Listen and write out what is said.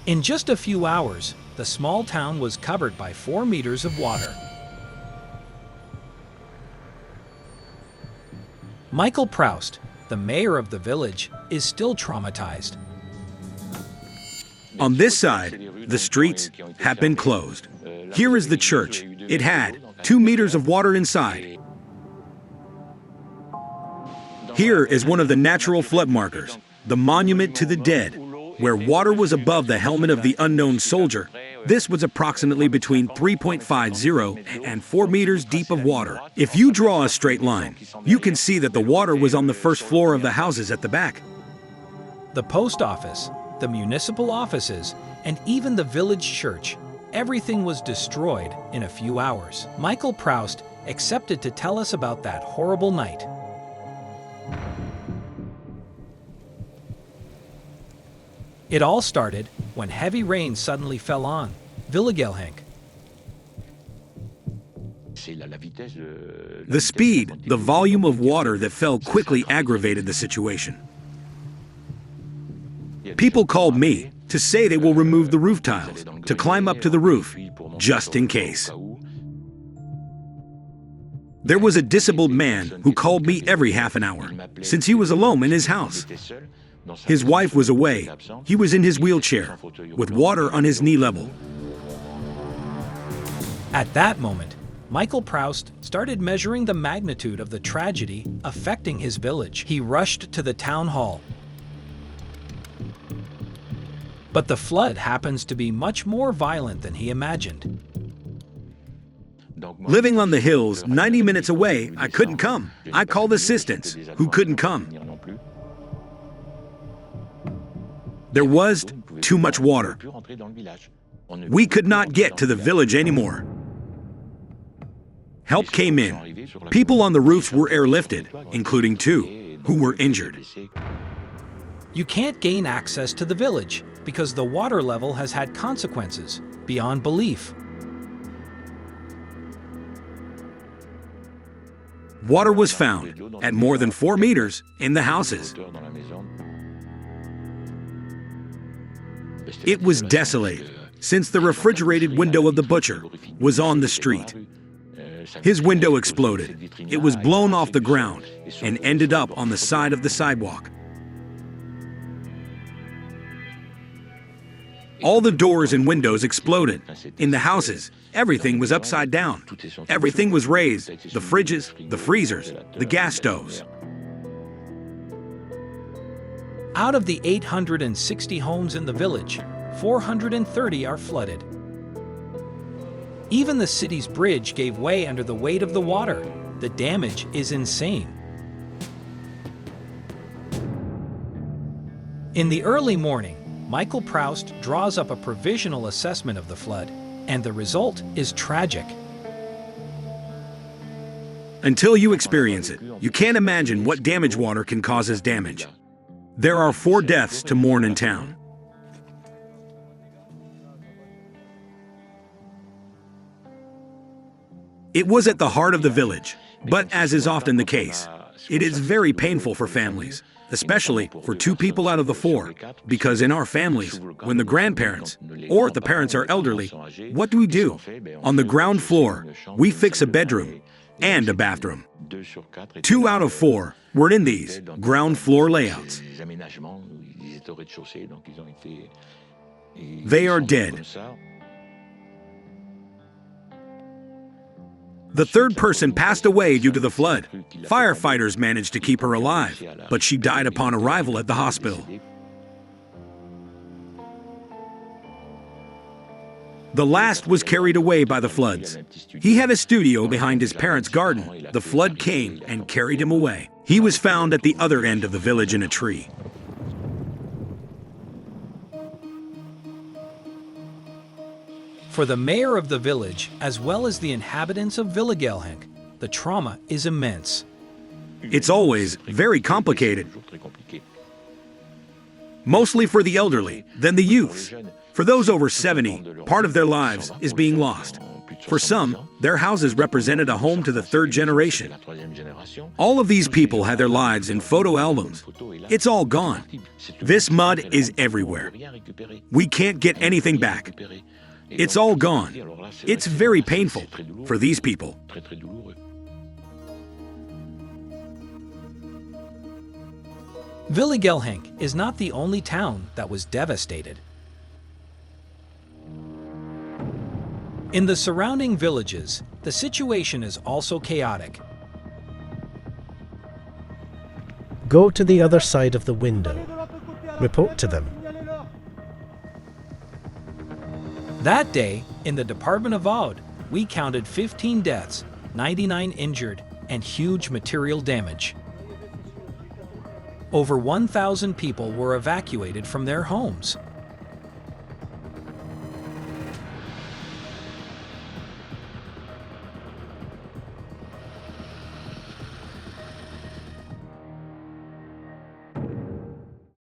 In just a few hours, the small town was covered by 4 meters of water. Michael Proust, the mayor of the village, is still traumatized. On this side, the streets have been closed. Here is the church. It had 2 meters of water inside. Here is one of the natural flood markers, the monument to the dead, where water was above the helmet of the unknown soldier. This was approximately between 3.50 and 4 meters deep of water. If you draw a straight line, you can see that the water was on the first floor of the houses at the back. The post office, the municipal offices, and even the village church, everything was destroyed in a few hours. Michael Proust accepted to tell us about that horrible night. It all started when heavy rain suddenly fell on Villegelhenk. The speed, the volume of water that fell quickly aggravated the situation. People called me to say they will remove the roof tiles, to climb up to the roof, just in case. There was a disabled man who called me every half an hour, since he was alone in his house. His wife was away. He was in his wheelchair, with water on his knee level. At that moment, Michael Proust started measuring the magnitude of the tragedy affecting his village. He rushed to the town hall. But the flood happens to be much more violent than he imagined. Living on the hills, 90 minutes away, I couldn't come. I called assistants, who couldn't come. There was too much water. We could not get to the village anymore. Help came in. People on the roofs were airlifted, including 2 who were injured. You can't gain access to the village because the water level has had consequences beyond belief. Water was found at more than 4 meters in the houses. It was desolated, since the refrigerated window of the butcher was on the street. His window exploded. It was blown off the ground and ended up on the side of the sidewalk. All the doors and windows exploded. In the houses, everything was upside down. Everything was raised, the fridges, the freezers, the gas stoves. Out of the 860 homes in the village, 430 are flooded. Even the city's bridge gave way under the weight of the water. The damage is insane. In the early morning, Michael Proust draws up a provisional assessment of the flood, and the result is tragic. Until you experience it, you can't imagine what damage water can cause as damage. There are 4 deaths to mourn in town. It was at the heart of the village, but as is often the case, it is very painful for families, especially for 2 people out of the 4, because in our families, when the grandparents or the parents are elderly, what do we do? On the ground floor, we fix a bedroom and a bathroom. 2 out of 4 were in these ground floor layouts. They are dead. The 3rd person passed away due to the flood. Firefighters managed to keep her alive, but she died upon arrival at the hospital. The last was carried away by the floods. He had a studio behind his parents' garden. The flood came and carried him away. He was found at the other end of the village in a tree. For the mayor of the village, as well as the inhabitants of Villegelhenk, the trauma is immense. It's always very complicated. Mostly for the elderly, then the youths. For those over 70, part of their lives is being lost. For some, their houses represented a home to the third generation. All of these people had their lives in photo albums. It's all gone. This mud is everywhere. We can't get anything back. It's all gone. It's very painful for these people. Villegelhenk is not the only town that was devastated. In the surrounding villages, the situation is also chaotic. Go to the other side of the window. Report to them. That day, in the Department of Vaud, we counted 15 deaths, 99 injured, and huge material damage. Over 1,000 people were evacuated from their homes.